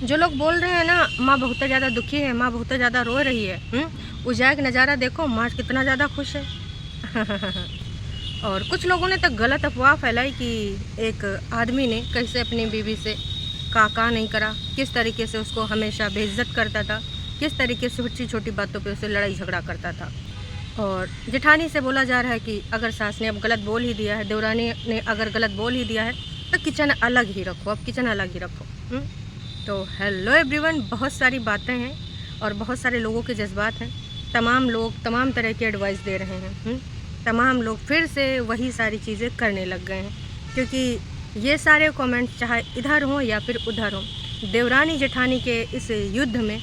जो लोग बोल रहे हैं ना माँ बहुत ज़्यादा दुखी है, माँ बहुत ज़्यादा रो रही है, उजाए का नज़ारा देखो, माँ कितना ज़्यादा खुश है। और कुछ लोगों ने तो गलत अफवाह फैलाई कि एक आदमी ने कैसे अपनी बीवी से का नहीं करा, किस तरीके से उसको हमेशा बेइज्जत करता था, किस तरीके से छोटी छोटी बातों पे उसे लड़ाई झगड़ा करता था। और जेठानी से बोला जा रहा है कि अगर सास ने अब गलत बोल ही दिया है, देवरानी ने अगर गलत बोल ही दिया है तो किचन अलग ही रखो, अब किचन अलग ही रखो। तो हेलो एवरीवन, बहुत सारी बातें हैं और बहुत सारे लोगों के जज्बात हैं। तमाम लोग तमाम तरह की एडवाइस दे रहे हैं। तमाम लोग फिर से वही सारी चीज़ें करने लग गए हैं, क्योंकि ये सारे कमेंट्स चाहे इधर हों या फिर उधर हों, देवरानी जेठानी के इस युद्ध में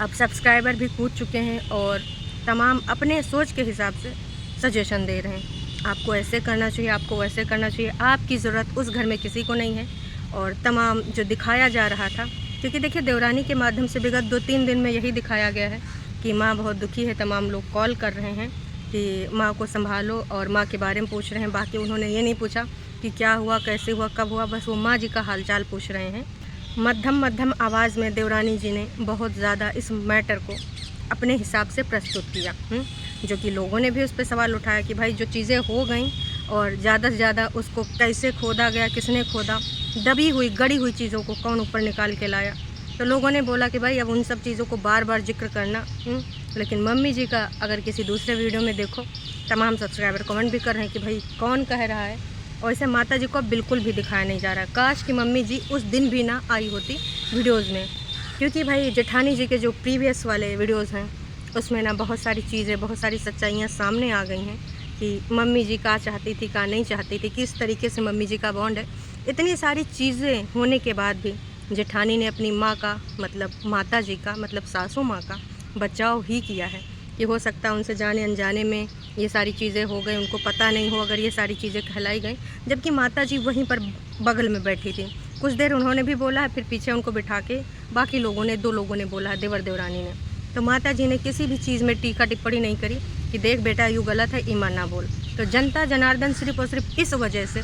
अब सब्सक्राइबर भी कूद चुके हैं और तमाम अपने सोच के हिसाब से सजेशन दे रहे हैं। आपको ऐसे करना चाहिए, आपको वैसे करना चाहिए, आपकी ज़रूरत उस घर में किसी को नहीं है। और तमाम जो दिखाया जा रहा था, क्योंकि देखिए देवरानी के माध्यम से विगत 2-3 दिन में यही दिखाया गया है कि माँ बहुत दुखी है। तमाम लोग कॉल कर रहे हैं कि माँ को संभालो और माँ के बारे में पूछ रहे हैं। बाकी उन्होंने ये नहीं पूछा कि क्या हुआ, कैसे हुआ, कब हुआ, बस वो माँ जी का हालचाल पूछ रहे हैं। मध्यम आवाज़ में देवरानी जी ने बहुत ज़्यादा इस मैटर को अपने हिसाब से प्रस्तुत किया, जो कि लोगों ने भी उस पर सवाल उठाया कि भाई जो चीज़ें हो गई और ज़्यादा से ज़्यादा उसको कैसे खोदा गया, किसने खोदा, दबी हुई गड़ी हुई चीज़ों को कौन ऊपर निकाल के लाया। तो लोगों ने बोला कि भाई अब उन सब चीज़ों को बार बार जिक्र करना। लेकिन मम्मी जी का अगर किसी दूसरे वीडियो में देखो, तमाम सब्सक्राइबर कमेंट भी कर रहे हैं कि भाई कौन कह रहा है। और ऐसे माता जी को बिल्कुल भी दिखाया नहीं जा रहा। काश कि मम्मी जी उस दिन भी ना आई होती वीडियोज़ में, क्योंकि भाई जेठानी जी के जो प्रीवियस वाले वीडियोज़ हैं उसमें ना बहुत सारी चीज़ें, बहुत सारी सच्चाइयाँ सामने आ गई हैं कि मम्मी जी क्या चाहती थी, क्या नहीं चाहती थी, किस तरीके से मम्मी जी का बॉन्ड है। इतनी सारी चीज़ें होने के बाद भी जेठानी ने अपनी माँ का मतलब माता जी का मतलब सासू माँ का बचाव ही किया है। कि हो सकता है उनसे जाने अनजाने में ये सारी चीज़ें हो गई, उनको पता नहीं हो अगर ये सारी चीज़ें कहलाई गई, जबकि माता जी वहीं पर बगल में बैठी थी। कुछ देर उन्होंने भी बोला है, फिर पीछे उनको बिठा के बाकी लोगों ने, 2 लोगों ने बोला है, देवर देवरानी ने। तो माता जी ने किसी भी चीज़ में टीका टिप्पणी नहीं करी कि देख बेटा यूँ गलत है, ईमान ना बोल। तो जनता जनार्दन सिर्फ और सिर्फ इस वजह से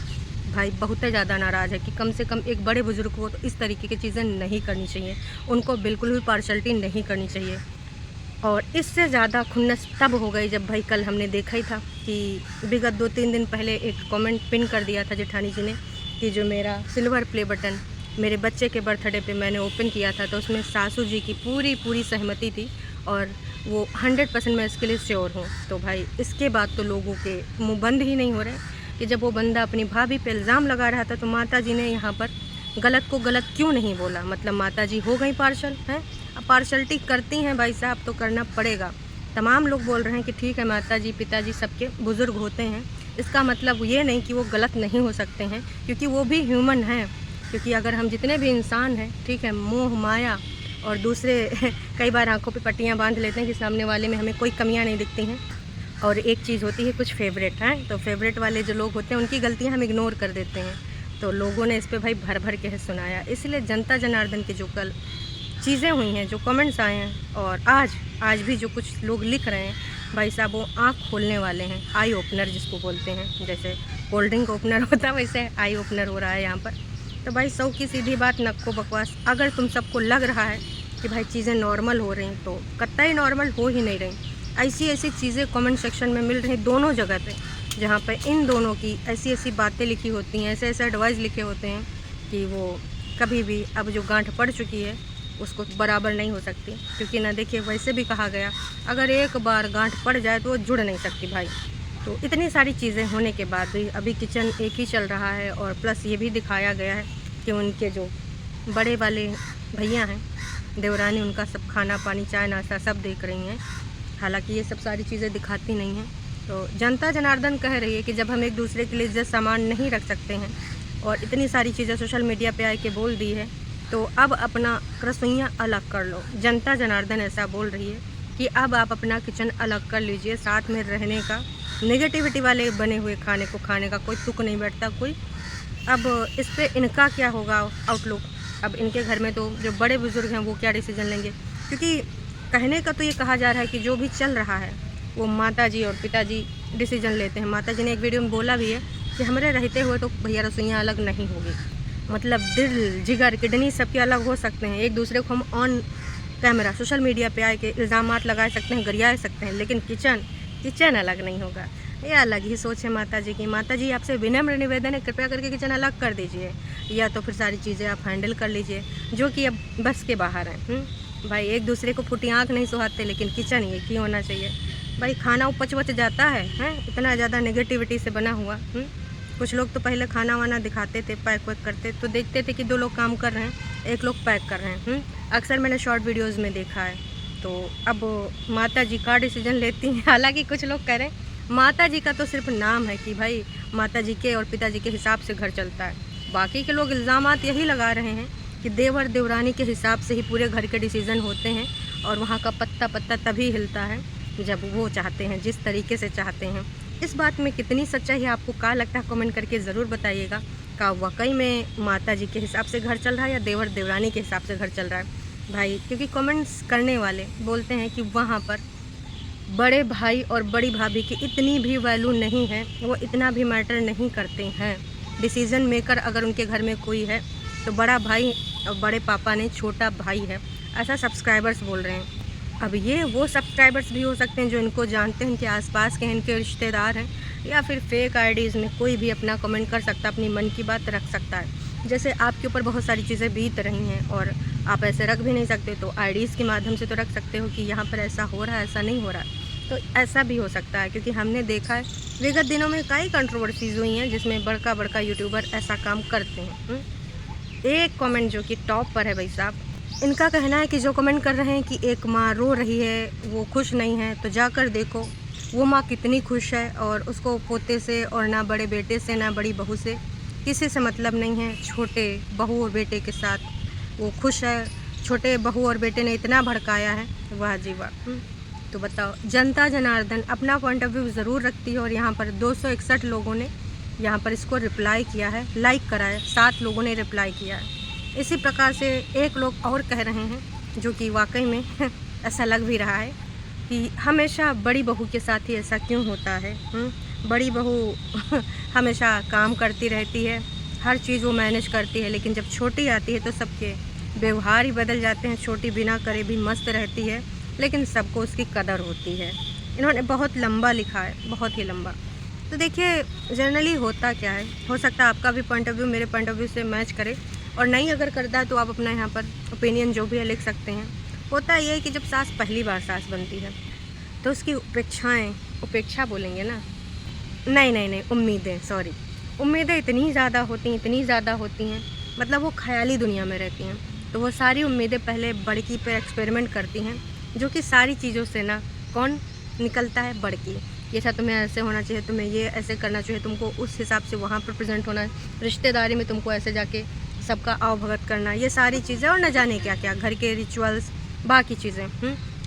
भाई बहुत ज़्यादा नाराज़ है कि कम से कम एक बड़े बुज़ुर्ग को तो इस तरीके की चीज़ें नहीं करनी चाहिए, उनको बिल्कुल भी पार्शलिटी नहीं करनी चाहिए। और इससे ज़्यादा खुन्नस तब हो गई जब भाई कल हमने देखा ही था कि विगत 2-3 दिन पहले एक कमेंट पिन कर दिया था जेठानी जी ने कि जो मेरा सिल्वर प्ले बटन मेरे बच्चे के बर्थडे पे मैंने ओपन किया था, तो उसमें सासू जी की पूरी सहमति थी और वो 100% मैं इसके लिए श्योर हूँ। तो भाई इसके बाद तो लोगों के मुँह बंद ही नहीं हो रहे कि जब वो बंदा अपनी भाभी पे इल्ज़ाम लगा रहा था तो माता जी ने यहाँ पर गलत को गलत क्यों नहीं बोला। मतलब माता जी हो गई पार्शल हैं, अब पार्शलिटी करती हैं भाई साहब तो करना पड़ेगा। तमाम लोग बोल रहे हैं कि ठीक है माता जी पिताजी सबके बुज़ुर्ग होते हैं, इसका मतलब ये नहीं कि वो गलत नहीं हो सकते हैं, क्योंकि वो भी ह्यूमन हैं। क्योंकि अगर हम जितने भी इंसान हैं, ठीक है, मोह माया और दूसरे कई बार आंखों पे पट्टियाँ बांध लेते हैं कि सामने वाले में हमें कोई कमियाँ नहीं दिखती हैं। और एक चीज़ होती है कुछ फेवरेट हैं, तो फेवरेट वाले जो लोग होते हैं उनकी गलतियाँ हम इग्नोर कर देते हैं। तो लोगों ने इस पे भाई भर के सुनाया। इसलिए जनता जनार्दन की जो कल चीज़ें हुई हैं, जो कमेंट्स आए हैं और आज भी जो कुछ लोग लिख रहे हैं भाई साहब, वो आँख खोलने वाले हैं। आई ओपनर जिसको बोलते हैं, जैसे कोल्ड ड्रिंक ओपनर होता है वैसे आई ओपनर हो रहा है यहाँ पर। तो भाई सौ की सीधी बात, नक्को बकवास। अगर तुम सबको लग रहा है कि भाई चीज़ें नॉर्मल हो रही तो कतई नॉर्मल हो ही नहीं रही। ऐसी चीज़ें कमेंट सेक्शन में मिल रही दोनों जगह पे, जहाँ पे इन दोनों की ऐसी बातें लिखी होती हैं, ऐसे एडवाइस लिखे होते हैं कि वो कभी भी अब जो गांठ पड़ चुकी है उसको बराबर नहीं हो सकती। क्योंकि ना देखिए वैसे भी कहा गया अगर एक बार गांठ पड़ जाए तो वो जुड़ नहीं सकती भाई। तो इतनी सारी चीज़ें होने के बाद भी अभी किचन एक ही चल रहा है और प्लस ये भी दिखाया गया है कि उनके जो बड़े वाले भैया हैं देवरानी, उनका सब खाना पानी चाय नाश्ता सब देख रही हैं। हालांकि ये सब सारी चीज़ें दिखाती नहीं हैं। तो जनता जनार्दन कह रही है कि जब हम एक दूसरे के लिए इज्जत सामान नहीं रख सकते हैं और इतनी सारी चीज़ें सोशल मीडिया पे आके बोल दी है, तो अब अपना रसोइयाँ अलग कर लो। जनता जनार्दन ऐसा बोल रही है कि अब आप अपना किचन अलग कर लीजिए। साथ में रहने का, नेगेटिविटी वाले बने हुए खाने को खाने का कोई तुक नहीं बैठता कोई। अब इस पर इनका क्या होगा आउटलुक। अब इनके घर में तो जो बड़े बुज़ुर्ग हैं वो क्या डिसीजन लेंगे, क्योंकि कहने का तो ये कहा जा रहा है कि जो भी चल रहा है वो माता जी और पिताजी डिसीजन लेते हैं। माता जी ने एक वीडियो में बोला भी है कि हमारे रहते हुए तो भैया रसोइयाँ अलग नहीं होगी। मतलब दिल, जिगर, किडनी सबके अलग हो सकते हैं। एक दूसरे को हम ऑन कैमरा सोशल मीडिया पे आए के इल्ज़ामात लगा सकते हैं, गरिया सकते हैं, लेकिन किचन अलग नहीं होगा। ये अलग ही सोच है माता जी की। माता जी आपसे विनम्र निवेदन है, कृपया करके किचन अलग कर दीजिए, या तो फिर सारी चीज़ें आप हैंडल कर लीजिए जो कि अब बस के बाहर हैं। भाई एक दूसरे को फूटी आँख नहीं सुहाते, लेकिन किचन एक ही होना चाहिए। भाई खाना उपच जाता है इतना ज़्यादा नेगेटिविटी से बना हुआ। कुछ लोग तो पहले खाना वाना दिखाते थे, पैक वैक करते, तो देखते थे कि 2 लोग काम कर रहे हैं, 1 लोग पैक कर रहे हैं। अक्सर मैंने शॉर्ट वीडियोज़ में देखा है। तो अब माता जी का डिसीजन लेती हैं। हालांकि कुछ लोग कह रहे हैं माता जी का तो सिर्फ नाम है कि भाई माता जी के और पिताजी के हिसाब से घर चलता है। बाकी के लोग इल्ज़ामात यही लगा रहे हैं कि देवर देवरानी के हिसाब से ही पूरे घर के डिसीज़न होते हैं, और वहाँ का पत्ता तभी हिलता है जब वो चाहते हैं, जिस तरीके से चाहते हैं। इस बात में कितनी सच्चाई है, आपको क्या लगता है कमेंट करके ज़रूर बताइएगा। क्या वाकई में माता जी के हिसाब से घर चल रहा है या देवर देवरानी के हिसाब से घर चल रहा है भाई? क्योंकि कमेंट्स करने वाले बोलते हैं कि वहाँ पर बड़े भाई और बड़ी भाभी की इतनी भी वैल्यू नहीं है, वो इतना भी मैटर नहीं करते हैं। डिसीज़न मेकर अगर उनके घर में कोई है तो बड़ा भाई और बड़े पापा ने छोटा भाई है, ऐसा सब्सक्राइबर्स बोल रहे हैं। अब ये वो सब्सक्राइबर्स भी हो सकते हैं जो इनको जानते हैं, इनके आसपास के हैं, इनके रिश्तेदार हैं, या फिर फेक आईडीज़ में कोई भी अपना कमेंट कर सकता है, अपनी मन की बात रख सकता है। जैसे आपके ऊपर बहुत सारी चीज़ें बीत रही हैं और आप ऐसे रख भी नहीं सकते, तो आईडीज़ के माध्यम से तो रख सकते हो कि यहाँ पर ऐसा हो रहा है, ऐसा नहीं हो रहा है। तो ऐसा भी हो सकता है, क्योंकि हमने देखा है विगत दिनों में कई कंट्रोवर्सीज़ हुई हैं जिसमें बड़का यूट्यूबर ऐसा काम करते हैं। एक कमेंट जो कि टॉप पर है भाई साहब, इनका कहना है कि जो कमेंट कर रहे हैं कि एक माँ रो रही है, वो खुश नहीं है, तो जाकर देखो वो माँ कितनी खुश है, और उसको पोते से और ना बड़े बेटे से ना बड़ी बहू से किसी से मतलब नहीं है। छोटे बहू और बेटे के साथ वो खुश है। छोटे बहू और बेटे ने इतना भड़काया है, वाह जी वाह। तो बताओ, जनता जनार्दन अपना पॉइंट ऑफ व्यू ज़रूर रखती है, और यहाँ पर 261 लोगों ने यहाँ पर इसको रिप्लाई किया है, लाइक करा है, 7 लोगों ने रिप्लाई किया है। इसी प्रकार से एक लोग और कह रहे हैं जो कि वाकई में ऐसा लग भी रहा है कि हमेशा बड़ी बहू के साथ ही ऐसा क्यों होता है। बड़ी बहू हमेशा काम करती रहती है, हर चीज़ वो मैनेज करती है, लेकिन जब छोटी आती है तो सबके व्यवहार ही बदल जाते हैं। छोटी बिना करे भी मस्त रहती है, लेकिन सबको उसकी कदर होती है। इन्होंने बहुत लंबा लिखा है, बहुत ही लंबा। तो देखिए जनरली होता क्या है, हो सकता है आपका भी पॉइंट ऑफ व्यू मेरे पॉइंट ऑफ व्यू से मैच करे, और नहीं अगर करता है तो आप अपना यहाँ पर ओपिनियन जो भी है लिख सकते हैं। होता ये है कि जब सास पहली बार सास बनती है तो उसकी उपेक्षा बोलेंगे ना, नहीं उम्मीदें इतनी ज़्यादा होती हैं, मतलब वो ख्याली दुनिया में रहती हैं। तो वो सारी उम्मीदें पहले बड़की पर एक्सपेरिमेंट करती हैं, जो कि सारी चीज़ों से ना कौन निकलता है, बड़की। ये था तुम्हें ऐसे होना चाहिए, तुम्हें ये ऐसे करना चाहिए, तुमको उस हिसाब से वहाँ पर प्रेजेंट होना है, रिश्तेदारी में तुमको ऐसे जाके सबका आवभगत करना, ये सारी चीज़ें, और न जाने क्या क्या घर के रिचुअल्स, बाकी चीज़ें।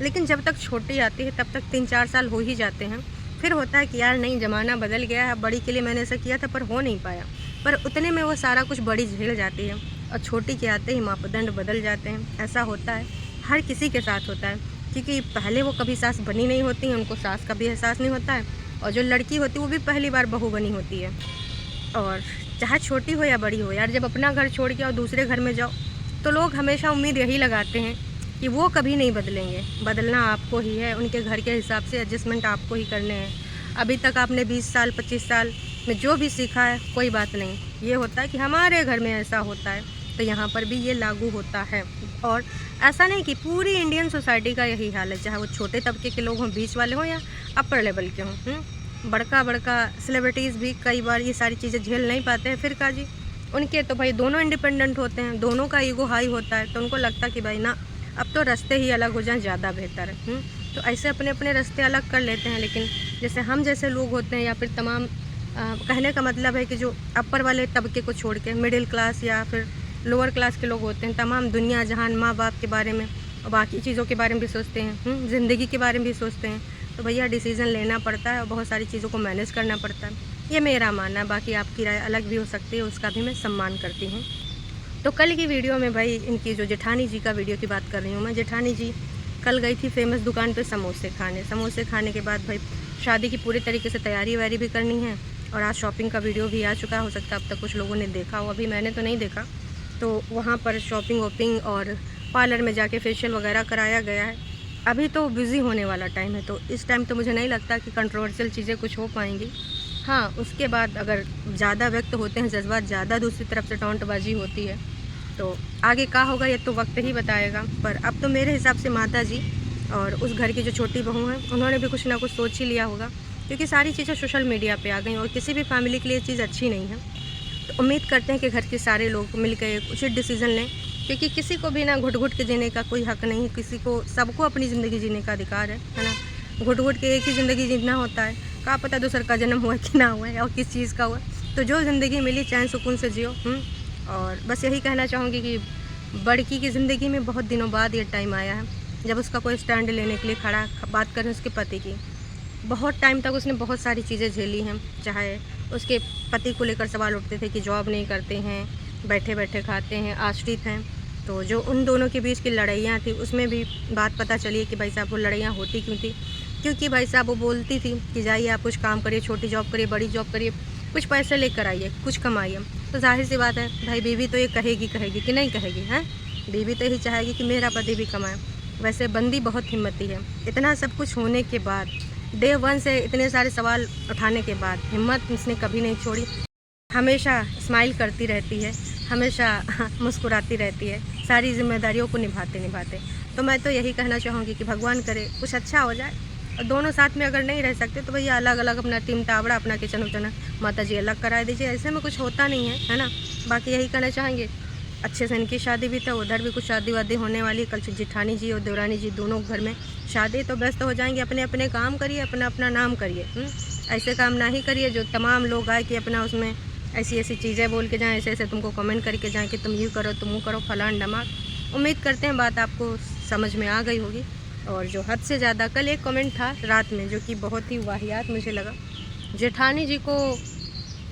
लेकिन जब तक छोटी आती है तब तक 3-4 साल हो ही जाते हैं। फिर होता है कि यार नहीं, ज़माना बदल गया है, बड़ी के लिए मैंने ऐसा किया था पर हो नहीं पाया, पर उतने में वो सारा कुछ बड़ी झेल जाती है, और छोटी के आते ही मापदंड बदल जाते हैं। ऐसा होता है, हर किसी के साथ होता है, क्योंकि पहले वो कभी सास बनी नहीं होती हैं, उनको सास का भी एहसास नहीं होता है, और जो लड़की होती है वो भी पहली बार बहू बनी होती है। और चाहे छोटी हो या बड़ी हो यार, जब अपना घर छोड़ के और दूसरे घर में जाओ तो लोग हमेशा उम्मीद यही लगाते हैं कि वो कभी नहीं बदलेंगे। बदलना आपको ही है, उनके घर के हिसाब से एडजस्टमेंट आपको ही करने हैं। अभी तक आपने 20 साल 25 साल में जो भी सीखा है कोई बात नहीं, ये होता है कि हमारे घर में ऐसा होता है तो यहाँ पर भी ये लागू होता है। और ऐसा नहीं कि पूरी इंडियन सोसाइटी का यही हाल है, चाहे वो छोटे तबके के लोग हों, बीच वाले हों, या अपर लेवल के हों। बड़का सेलिब्रिटीज़ भी कई बार ये सारी चीज़ें झेल नहीं पाते हैं। फिर का जी, उनके तो भाई दोनों इंडिपेंडेंट होते हैं, दोनों का ईगो हाई होता है, तो उनको लगता कि भाई ना, अब तो रास्ते ही अलग हो जाएं, ज़्यादा बेहतर है। तो ऐसे अपने अपने रास्ते अलग कर लेते हैं। लेकिन जैसे हम जैसे लोग होते हैं, या फिर तमाम कहने का मतलब है कि जो अपर वाले तबके को छोड़ के मिडिल क्लास या फिर लोअर क्लास के लोग होते हैं, तमाम दुनिया जहान, माँ बाप के बारे में और बाकी चीज़ों के बारे में भी सोचते हैं, ज़िंदगी के बारे में भी सोचते हैं। तो भैया डिसीज़न लेना पड़ता है और बहुत सारी चीज़ों को मैनेज करना पड़ता है, ये मेरा मानना है। बाकी आपकी राय अलग भी हो सकती है, उसका भी मैं सम्मान करती हूँ। तो कल की वीडियो में भाई इनकी जो जेठानी जी का वीडियो की बात कर रही हूँ मैं। जेठानी जी कल गई थी फेमस दुकान पे समोसे खाने के बाद भाई शादी की पूरी तरीके से तैयारी वैयारी भी करनी है, और आज शॉपिंग का वीडियो भी आ चुका, हो सकता है अब तक कुछ लोगों ने देखा हो, अभी मैंने तो नहीं देखा। तो वहाँ पर शॉपिंग वॉपिंग और पार्लर में जाके फेशियल वगैरह कराया गया है। अभी तो बिज़ी होने वाला टाइम है, तो इस टाइम तो मुझे नहीं लगता कि कंट्रोवर्शियल चीज़ें कुछ हो पाएंगी। हाँ, उसके बाद अगर ज़्यादा व्यक्त होते हैं जज्बात, ज़्यादा दूसरी तरफ से टॉन्टबाजी होती है, तो आगे क्या होगा ये तो वक्त ही बताएगा। पर अब तो मेरे हिसाब से माता जी और उस घर की जो छोटी बहू हैं, उन्होंने भी कुछ ना कुछ सोच ही लिया होगा, क्योंकि सारी चीज़ें सोशल मीडिया पे आ गई और किसी भी फैमिली के लिए ये चीज़ अच्छी नहीं है। तो उम्मीद करते हैं कि घर के सारे लोग मिलकर एक उचित डिसीज़न लें, क्योंकि किसी को भी ना घुट-घुट के जीने का कोई हक़ नहीं है। किसी को, सबको अपनी ज़िंदगी जीने का अधिकार है ना? घुट-घुट के एक ही ज़िंदगी जीना होता है, क्या पता दूसर का जन्म हुआ कि ना हुआ है और किस चीज़ का हुआ है। तो जो ज़िंदगी मिली चैन सुकून से जियो। और बस यही कहना चाहूँगी कि बड़की की ज़िंदगी में बहुत दिनों बाद ये टाइम आया है जब उसका कोई स्टैंड लेने के लिए खड़ा। बात करें उसके पति की, बहुत टाइम तक उसने बहुत सारी चीज़ें झेली हैं। चाहे उसके पति को लेकर सवाल उठते थे कि जॉब नहीं करते हैं, बैठे बैठे खाते हैं, आश्रित हैं। तो जो उन दोनों के बीच की लड़ाइयाँ थी, उसमें भी बात पता चली कि भाई साहब वो लड़ाइयाँ होती क्यों थी। क्योंकि भाई साहब वो बोलती थी कि जाइए आप कुछ काम करिए, छोटी जॉब करिए, बड़ी जॉब करिए, कुछ पैसे लेकर आइए, कुछ कमाइए। तो जाहिर सी बात है भाई, बीवी तो ये कहेगी कि नहीं कहेगी, हैं? बीवी तो यही चाहेगी कि मेरा पति भी कमाए। वैसे बंदी बहुत हिम्मती है। इतना सब कुछ होने के बाद, डे वन से इतने सारे सवाल उठाने के बाद हिम्मत उसने कभी नहीं छोड़ी। हमेशा स्माइल करती रहती है, हमेशा मुस्कुराती रहती है, सारी जिम्मेदारियों को निभाते। तो मैं तो यही कहना चाहूँगी कि भगवान करे कुछ अच्छा हो जाए। और दोनों साथ में अगर नहीं रह सकते तो भैया अलग अलग अपना टीम टावड़ा, अपना किचन उचन माता जी अलग करा दीजिए। ऐसे में कुछ होता नहीं है ना? बाकी यही कहना चाहेंगे, अच्छे से इनकी शादी भी था, उधर भी कुछ शादी वादी होने वाली। कल जेठानी जी और देवरानी जी दोनों घर में शादी, तो व्यस्त हो जाएंगे। अपने अपने काम करिए, अपना अपना नाम करिए। ऐसे काम ना ही करिए जो तमाम लोग आए कि अपना उसमें ऐसी ऐसी चीज़ें बोल के जाएँ, ऐसे तुमको कमेंट करके जाएँ कि तुम यूँ करो, तुम वो करो, फलान ढमाक। उम्मीद करते हैं बात आपको समझ में आ गई होगी। और जो हद से ज़्यादा, कल एक कमेंट था रात में जो कि बहुत ही वाहियात मुझे लगा। जेठानी जी को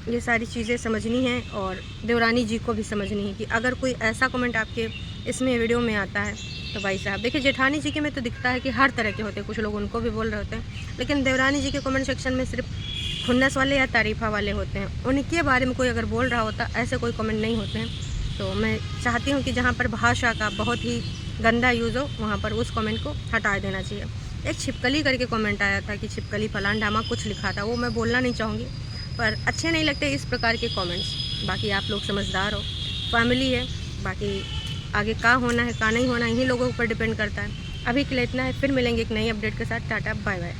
ये सारी चीज़ें समझनी हैं और देवरानी जी को भी समझनी है कि अगर कोई ऐसा कमेंट आपके इसमें वीडियो में आता है तो भाई साहब देखिए, जेठानी जी के में तो दिखता है कि हर तरह के होते हैं, कुछ लोग उनको भी बोल रहे होते हैं, लेकिन देवरानी जी के कमेंट सेक्शन में सिर्फ खुन्नस वाले या तारीफ़ा वाले होते हैं। उनके बारे में कोई अगर बोल रहा होता, ऐसे कोई कमेंट नहीं होते हैं। तो मैं चाहती हूँ कि जहाँ पर भाषा का बहुत ही गंदा यूज़ हो, वहाँ पर उस कमेंट को हटा देना चाहिए। एक छिपकली करके कमेंट आया था कि छिपकली फलान ढामा कुछ लिखा था, वो मैं बोलना नहीं चाहूँगी, पर अच्छे नहीं लगते इस प्रकार के कमेंट्स। बाकी आप लोग समझदार हो, फैमिली है, बाकी आगे क्या होना है क्या नहीं होना इन्हीं लोगों पर डिपेंड करता है। अभी के लिए इतना है, फिर मिलेंगे एक नई अपडेट के साथ। Tata bye bye.